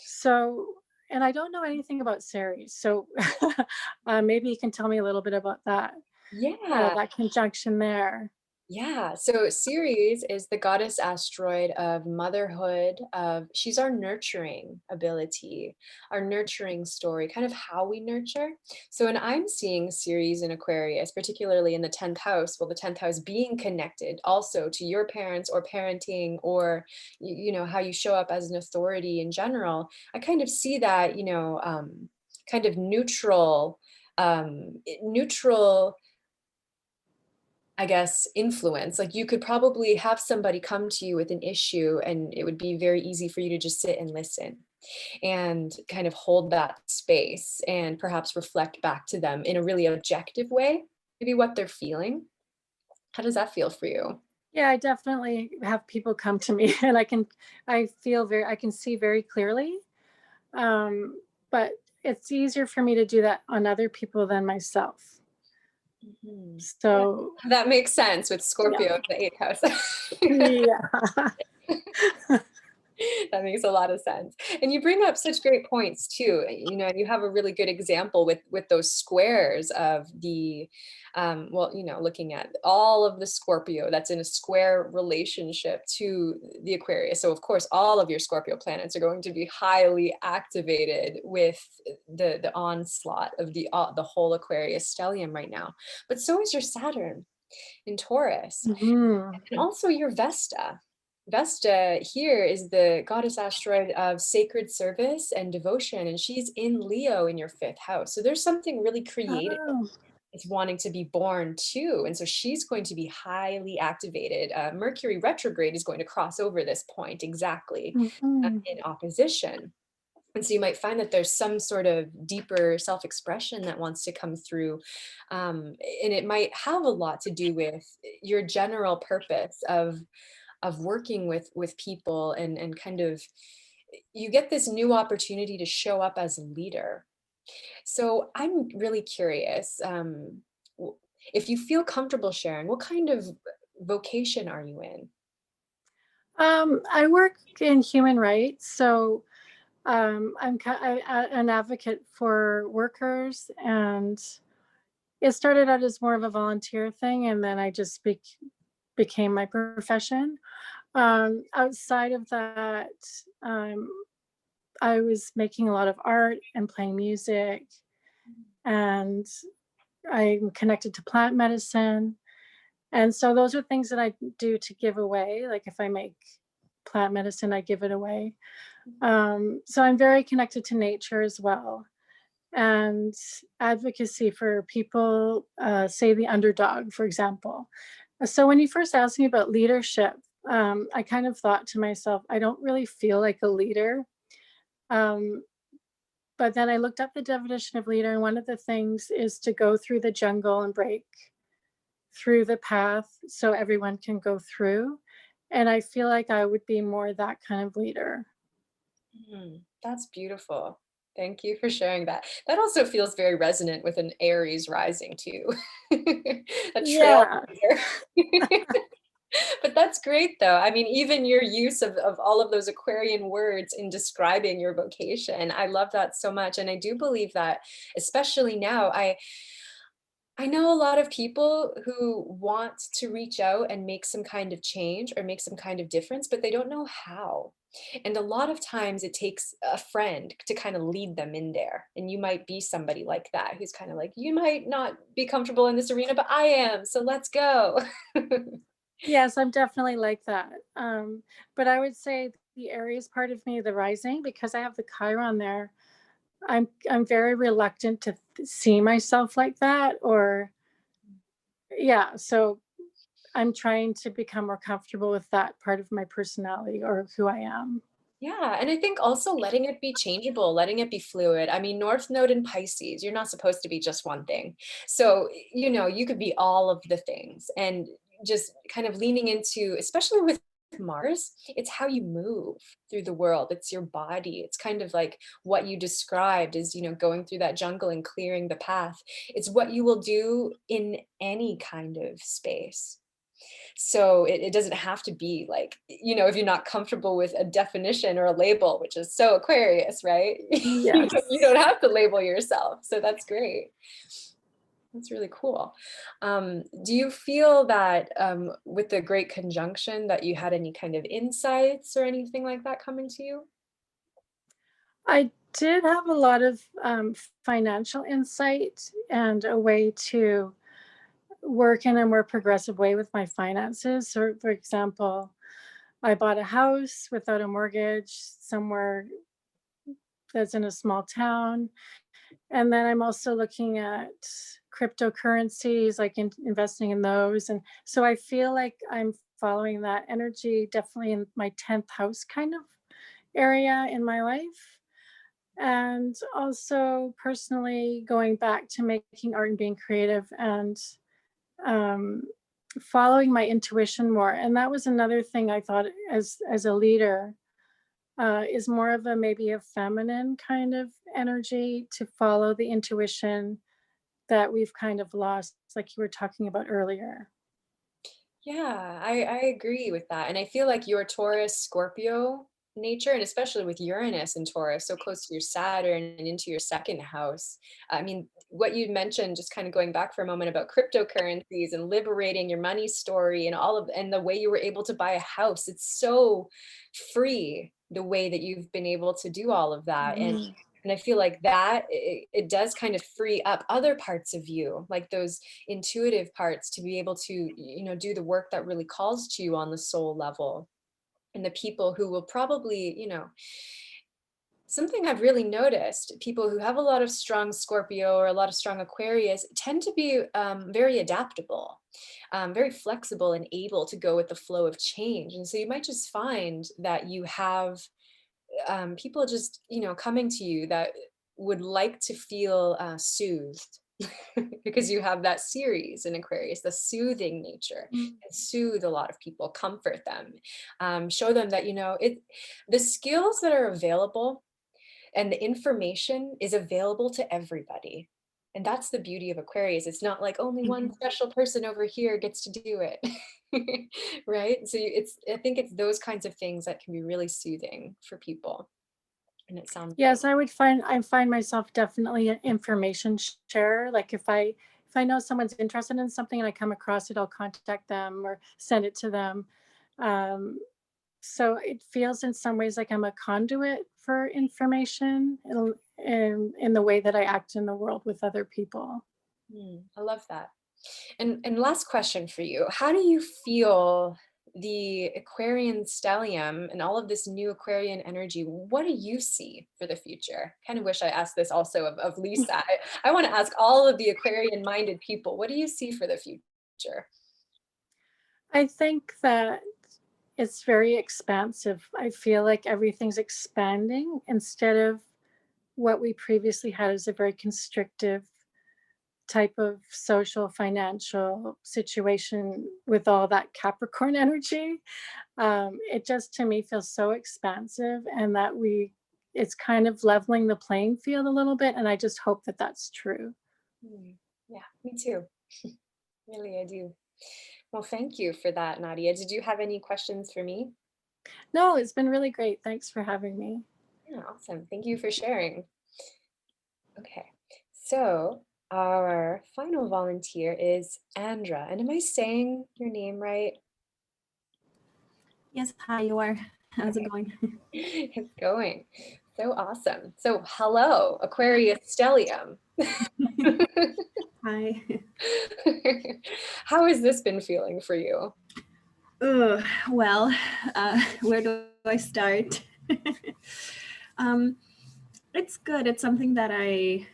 So, and I don't know anything about Ceres. So maybe you can tell me a little bit about that, Yeah. that conjunction there. Yeah, so Ceres is the goddess asteroid of motherhood, she's our nurturing ability, our nurturing story, kind of how we nurture. So when I'm seeing Ceres in Aquarius, particularly in the 10th house, well, the 10th house being connected also to your parents or parenting or, how you show up as an authority in general, I kind of see that, kind of neutral, I guess, influence. Like you could probably have somebody come to you with an issue and it would be very easy for you to just sit and listen. and kind of hold that space and perhaps reflect back to them in a really objective way, maybe what they're feeling. How does that feel for you? Yeah, I definitely have people come to me and I can see very clearly. But it's easier for me to do that on other people than myself. Mhm. Yeah, So, that makes sense with yeah. Scorpio in the eighth house. Yeah. That makes a lot of sense. And you bring up such great points too. You have a really good example with those squares of the well, looking at all of the Scorpio that's in a square relationship to the Aquarius. So of course, all of your Scorpio planets are going to be highly activated with the onslaught of the whole Aquarius stellium right now. But so is your Saturn in Taurus. Mhm. And also your Vesta. Vesta here is the goddess asteroid of sacred service and devotion, and she's in Leo in your fifth house. So there's something really creative Oh. that's wanting to be born too. And so she's going to be highly activated. Mercury retrograde is going to cross over this point exactly Mhm. in opposition. And so you might find that there's some sort of deeper self-expression that wants to come through. And it might have a lot to do with your general purpose of working with people and kind of you get this new opportunity to show up as a leader. So I'm really curious, if you feel comfortable sharing, what kind of vocation are you in? I work in human rights, so an advocate for workers, and it started out as more of a volunteer thing, and then I just became my profession. Outside of that, um, I was making a lot of art and playing music, and I'm connected to plant medicine. And so those are things that I do to give away. Like if I make plant medicine, I give it away. So I'm very connected to nature as well. And advocacy for people, say the underdog, for example. So when you first asked me about leadership, I kind of thought to myself, I don't really feel like a leader. Um, but then I looked up the definition of leader, and one of the things is to go through the jungle and break through the path so everyone can go through. And I feel like I would be more that kind of leader. That's beautiful. Thank you for sharing that. That also feels very resonant with an Aries rising too. A Yeah. trailblazer. But that's great though. I mean, even your use of all of those Aquarian words in describing your vocation, I love that so much. And I do believe that, especially now, I know a lot of people who want to reach out and make some kind of change or make some kind of difference, but they don't know how. And a lot of times it takes a friend to kind of lead them in there. And you might be somebody like that who's kind of like, you might not be comfortable in this arena, but I am. So let's go. Yes, I'm definitely like that. But I would say the Aries part of me, the rising, because I have the Chiron there, I'm very reluctant to see myself like that. Or yeah, so I'm trying to become more comfortable with that part of my personality or who I am. Yeah, and I think also letting it be changeable, letting it be fluid. I mean, North Node in Pisces, you're not supposed to be just one thing. So, you could be all of the things and just kind of leaning into, especially with Mars, it's how you move through the world. It's your body. It's kind of like what you described is, going through that jungle and clearing the path. It's what you will do in any kind of space. So it doesn't have to be like, if you're not comfortable with a definition or a label, which is so Aquarius, right? You Yes. don't have to label yourself. So that's great. That's really cool. Do you feel that with the Great Conjunction that you had any kind of insights or anything like that coming to you? I did have a lot of financial insight and a way to work in a more progressive way with my finances. So, for example, I bought a house without a mortgage somewhere that's in a small town. And then I'm also looking at cryptocurrencies, like investing in those. And so I feel like I'm following that energy definitely in my 10th house kind of area in my life. And also personally going back to making art and being creative and following my intuition more. And that was another thing I thought as a leader, is more of a maybe a feminine kind of energy to follow the intuition that we've kind of lost, like you were talking about earlier. Yeah, I agree with that. And I feel like your Taurus Scorpio nature, and especially with Uranus and Taurus, so close to your Saturn and into your second house. I mean, what you mentioned, just kind of going back for a moment about cryptocurrencies and liberating your money story and all of, and the way you were able to buy a house. It's so free the way that you've been able to do all of that. And I feel like that it does kind of free up other parts of you, like those intuitive parts, to be able to, you know, do the work that really calls to you on the soul level. And the people who will probably, you know, something I've really noticed, people who have a lot of strong Scorpio or a lot of strong Aquarius tend to be very adaptable, very flexible and able to go with the flow of change. And so you might just find that you have people just, you know, coming to you that would like to feel soothed because you have that series in Aquarius, the soothing nature, and soothe a lot of people, comfort them, show them that, you know, the skills that are available and the information is available to everybody. And that's the beauty of Aquarius. It's not like only one special person over here gets to do it. Right? So I think it's those kinds of things that can be really soothing for people. And it sounds Yes, I find myself definitely an information sharer. Like if I know someone's interested in something and I come across it, I'll contact them or send it to them. So it feels in some ways like I'm a conduit for information in the way that I act in the world with other people. I love that. And last question for you. How do you feel the Aquarian stellium and all of this new Aquarian energy, what do you see for the future? Kind of wish I asked this also of Lisa. I want to ask all of the Aquarian minded people, what do you see for the future? I think that it's very expansive. I feel like everything's expanding instead of what we previously had as a very constrictive type of social financial situation with all that Capricorn energy. It just to me feels so expansive, and that it's kind of leveling the playing field a little bit, and I just hope that that's true. Yeah, me too. Really, I do. Well, thank you for that, Nadia. Did you have any questions for me? No, it's been really great. Thanks for having me. Yeah, awesome. Thank you for sharing. Okay, so our final volunteer is Andra. And am I saying your name right? Yes, hi, you are. How's it going? It's going. So awesome. So hello, Aquarius stellium. Hi. How has this been feeling for you? Well, where do I start? It's good. It's something that I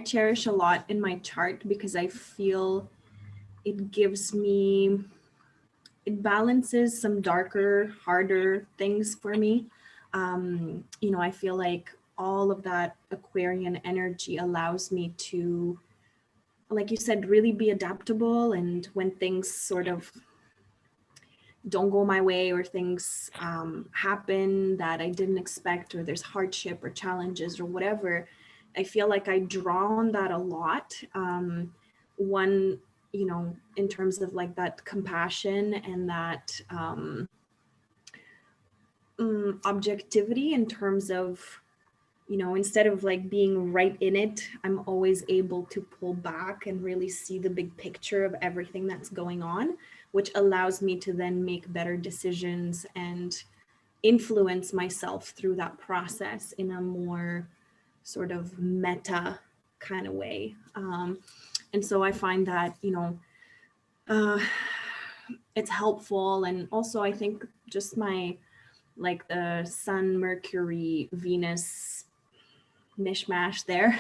cherish a lot in my chart because I feel it balances some darker, harder things for me. You know, I feel like all of that Aquarian energy allows me to, like you said, really be adaptable. And when things sort of don't go my way, or things happen that I didn't expect, or there's hardship or challenges or whatever, I feel like I draw on that a lot. One, you know, in terms of like that compassion and that objectivity, in terms of, you know, instead of like being right in it, I'm always able to pull back and really see the big picture of everything that's going on, which allows me to then make better decisions and influence myself through that process in a more sort of meta kind of way. And so I find that, you know, it's helpful. And also I think just my, like the Sun, Mercury, Venus mishmash there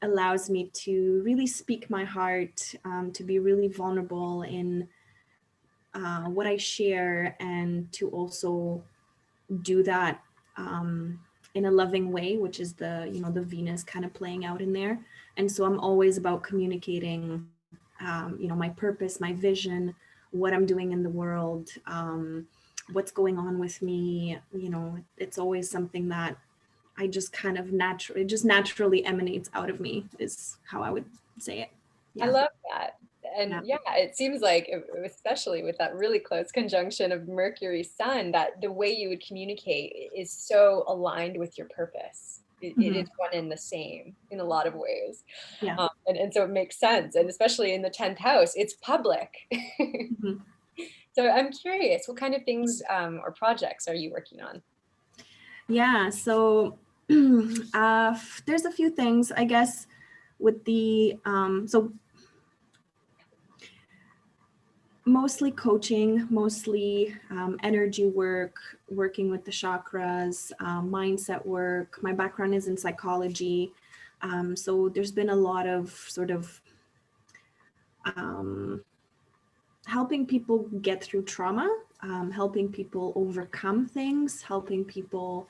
allows me to really speak my heart, to be really vulnerable in what I share, and to also do that in a loving way, which is the, you know, the Venus kind of playing out in there. And so I'm always about communicating, you know, my purpose, my vision, what I'm doing in the world, what's going on with me. You know, it's always something that I just kind of naturally emanates out of me, is how I would say it. I Yeah. love that. And yeah, it seems like, especially with that really close conjunction of Mercury Sun, that the way you would communicate is so aligned with your purpose. It is one and the same in a lot of ways. Yeah. And so it makes sense. And especially in the 10th house, it's public. So I'm curious, what kind of things or projects are you working on? Yeah, so there's a few things, I guess, with the, so mostly coaching, mostly energy work, working with the chakras, mindset work. My background is in psychology. So there's been a lot of sort of helping people get through trauma, helping people overcome things, helping people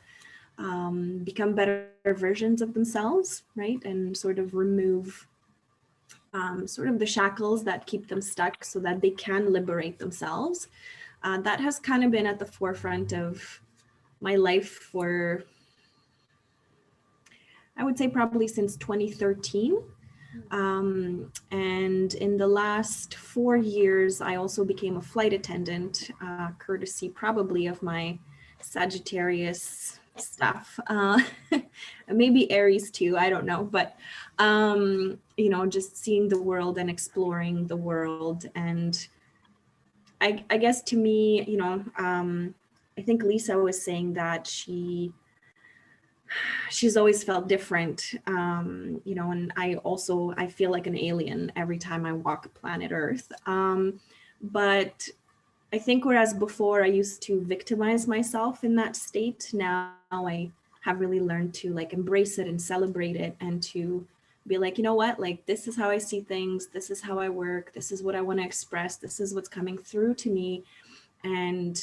become better versions of themselves, right? And sort of remove sort of the shackles that keep them stuck so that they can liberate themselves. That has kind of been at the forefront of my life for, I would say, probably since 2013. And in the last 4 years, I also became a flight attendant, courtesy probably of my Sagittarius stuff, maybe Aries too, I don't know, but you know, just seeing the world and exploring the world. And I guess to me, you know, I think Lisa was saying that she's always felt different, you know, and I feel like an alien every time I walk planet Earth. But I think whereas before I used to victimize myself in that state, now I have really learned to like embrace it and celebrate it, and to be like, you know what, like this is how I see things, this is how I work, this is what I want to express, this is what's coming through to me, and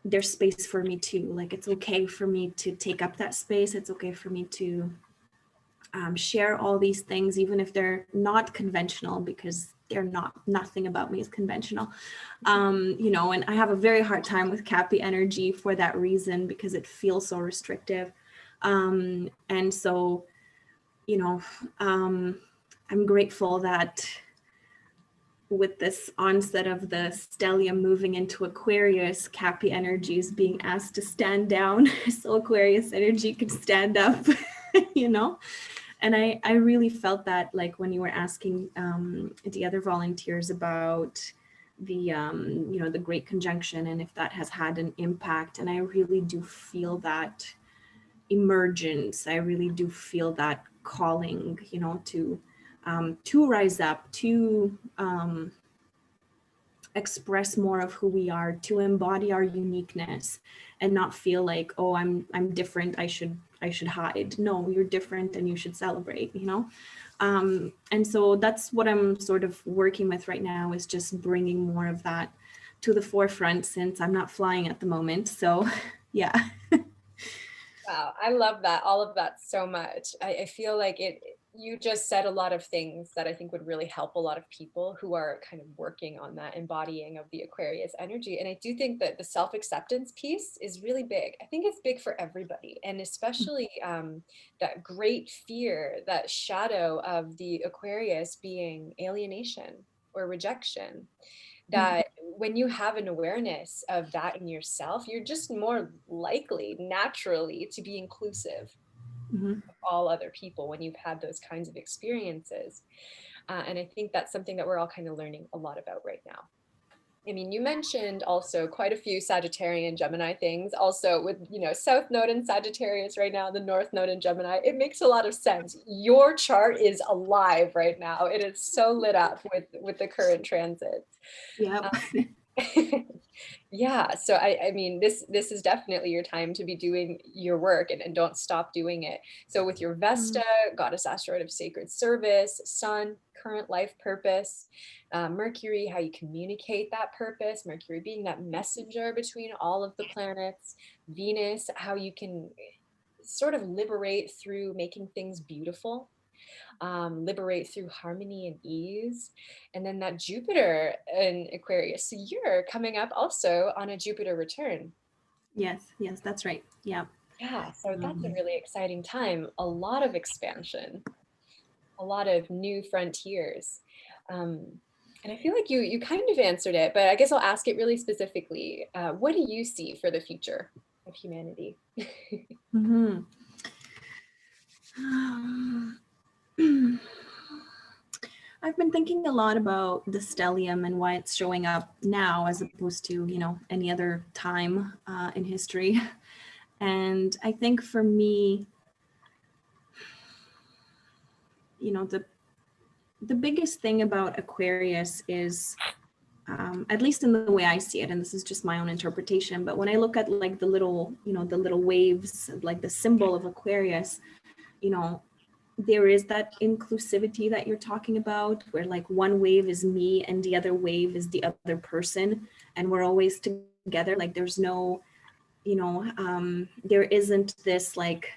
there's space for me too. Like it's okay for me to take up that space. It's okay for me to share all these things, even if they're not conventional, because they're not, nothing about me is conventional. You know, and I have a very hard time with Cappy energy for that reason, because it feels so restrictive. And so, you know, I'm grateful that with this onset of the stellium moving into Aquarius, Cappy energy is being asked to stand down so Aquarius energy can stand up, you know? And I really felt that, like when you were asking the other volunteers about the, you know, the Great Conjunction and if that has had an impact. And I really do feel that emergence. I really do feel that calling, you know, to rise up, to express more of who we are, to embody our uniqueness, and not feel like, oh, I'm different, I should hide. No, you're different and you should celebrate, you know. And so that's what I'm sort of working with right now, is just bringing more of that to the forefront, since I'm not flying at the moment. So yeah. Wow, I love that, all of that so much. I feel like you just said a lot of things that I think would really help a lot of people who are kind of working on that embodying of the Aquarius energy. And I do think that the self-acceptance piece is really big. I think it's big for everybody, and especially that great fear, that shadow of the Aquarius being alienation or rejection. That when you have an awareness of that in yourself, you're just more likely naturally to be inclusive of all other people when you've had those kinds of experiences. And I think that's something that we're all kind of learning a lot about right now. I mean, you mentioned also quite a few Sagittarian Gemini things, also with, you know, South Node in Sagittarius right now, the North Node in Gemini. It makes a lot of sense. Your chart is alive right now. It is so lit up with the current transits. Yep. Yeah, so I mean, this is definitely your time to be doing your work, and don't stop doing it. So with your Vesta, goddess asteroid of sacred service, Sun, current life purpose, Mercury, how you communicate that purpose, Mercury being that messenger between all of the planets, Venus, how you can sort of liberate through making things beautiful, liberate through harmony and ease. And then that Jupiter in Aquarius. So you're coming up also on a Jupiter return. Yes, yes, that's right. Yeah. Yeah, so that's a really exciting time. A lot of expansion, a lot of new frontiers. And I feel like you kind of answered it, but I guess I'll ask it really specifically. What do you see for the future of humanity? Mhm. I've been thinking a lot about the stellium and why it's showing up now as opposed to, any other time in history. And I think for me, the biggest thing about Aquarius is, at least in the way I see it, and this is just my own interpretation, but when I look at like the little waves, like the symbol of Aquarius, there is that inclusivity that you're talking about, where like one wave is me and the other wave is the other person, and we're always together. Like there's no, there isn't this like,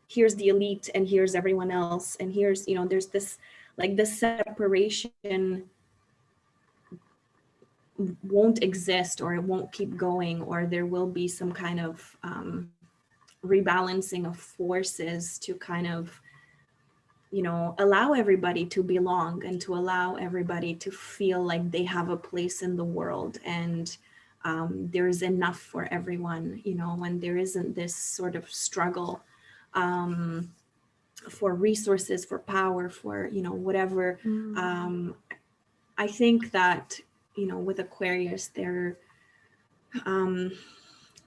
here's the elite and here's everyone else, and here's, there's this like the separation won't exist, or it won't keep going, or there will be some kind of rebalancing of forces to kind of allow everybody to belong and to allow everybody to feel like they have a place in the world, and there's enough for everyone, when there isn't this sort of struggle for resources, for power, for whatever. I think that with Aquarius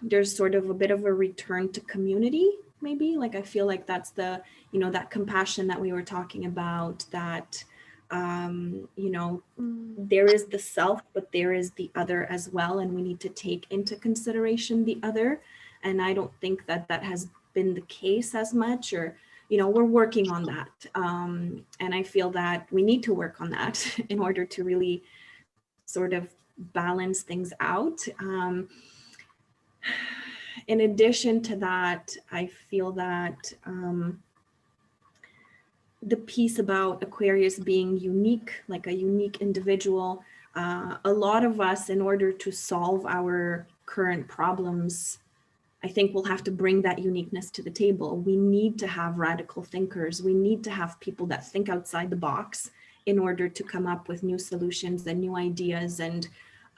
there's sort of a bit of a return to community, maybe. Like I feel like that's the that compassion that we were talking about, that there is the self, but there is the other as well, and we need to take into consideration the other. And I don't think that has been the case as much, or we're working on that, and I feel that we need to work on that in order to really sort of balance things out. In addition to that, I feel that the piece about Aquarius being unique, like a unique individual, a lot of us, in order to solve our current problems, I think we'll have to bring that uniqueness to the table. We need to have radical thinkers. We need to have people that think outside the box in order to come up with new solutions and new ideas and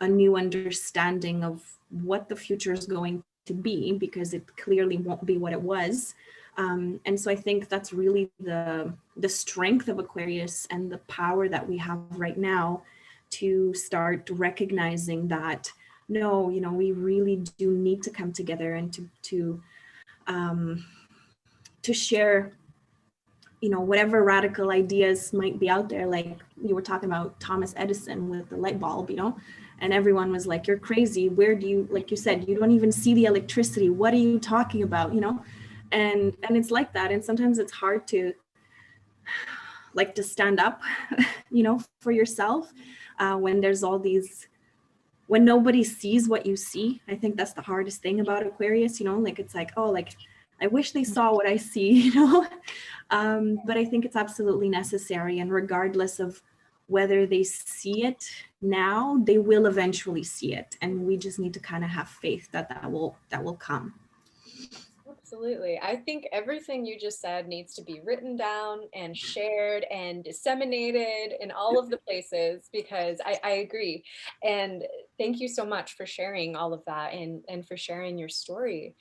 a new understanding of what the future is going to be, because it clearly won't be what it was. And so I think that's really the strength of Aquarius and the power that we have right now to start recognizing that, no, we really do need to come together and to share, whatever radical ideas might be out there. Like you were talking about Thomas Edison with the light bulb, and everyone was like, you're crazy. Where do you, like you said, you don't even see the electricity. What are you talking about? And it's like that. And sometimes it's hard to like to stand up, for yourself, when there's all these, when nobody sees what you see. I think that's the hardest thing about Aquarius, like it's like, oh, like I wish they saw what I see, but I think it's absolutely necessary. And regardless of whether they see it now, they will eventually see it. And we just need to kind of have faith that will come. Absolutely. I think everything you just said needs to be written down and shared and disseminated in all of the places, because I agree. And thank you so much for sharing all of that, and for sharing your story.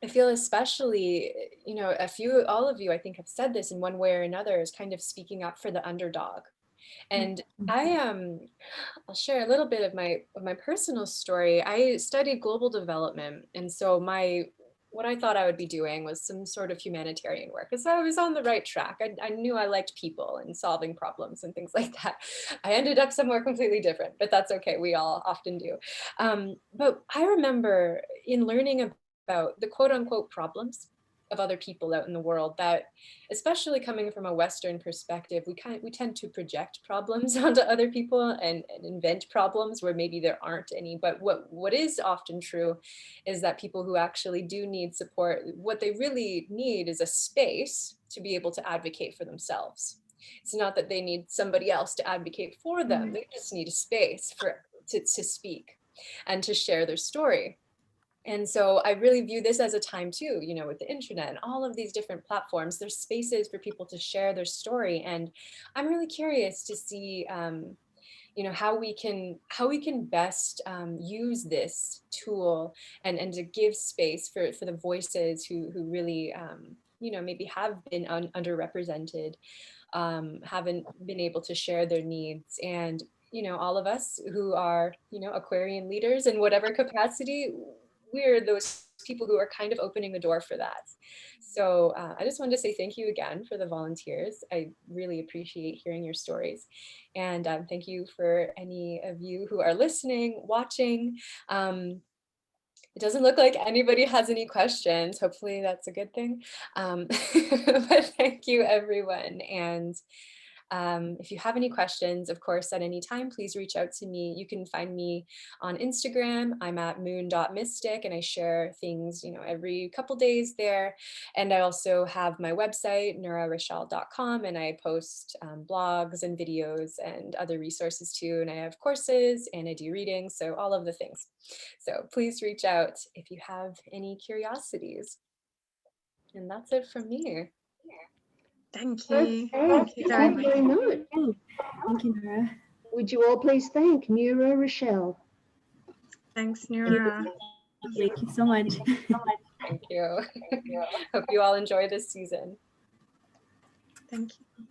I feel especially, all of you, I think, have said this in one way or another, is kind of speaking up for the underdog. And I'll share a little bit of my personal story. I studied global development, and so my what I thought I would be doing was some sort of humanitarian work. So I was on the right track. I knew I liked people and solving problems and things like that. I ended up somewhere completely different, but that's okay. We all often do. But I remember in learning about the quote unquote problems of other people out in the world, that especially coming from a Western perspective, we tend to project problems onto other people and invent problems where maybe there aren't any. But what is often true is that people who actually do need support, what they really need is a space to be able to advocate for themselves. It's not that they need somebody else to advocate for them. They just need a space to speak and to share their story. And so I really view this as a time too, you know, with the internet and all of these different platforms, there's spaces for people to share their story. And I'm really curious to see, you know, how we can best use this tool and to give space for the voices who really, you know, maybe have been underrepresented, haven't been able to share their needs. And, you know, all of us who are, you know, Aquarian leaders in whatever capacity, we're those people who are kind of opening the door for that. So I just wanted to say thank you again for the volunteers. I really appreciate hearing your stories. And thank you for any of you who are listening, watching. It doesn't look like anybody has any questions. Hopefully that's a good thing. But thank you, everyone. And if you have any questions, of course, at any time, please reach out to me. You can find me on Instagram. I'm at moon.mystic, and I share things, you know, every couple days there. And I also have my website, nurarachelle.com, and I post blogs and videos and other resources too. And I have courses and I do readings, so all of the things. So please reach out if you have any curiosities. And that's it from me. Thank you. Okay, Thank you very much. Thank you, Nura. Would you all please thank Nura Rachelle? Thanks, Nura. Thank you so much. Thank you. Hope you all enjoy this season. Thank you.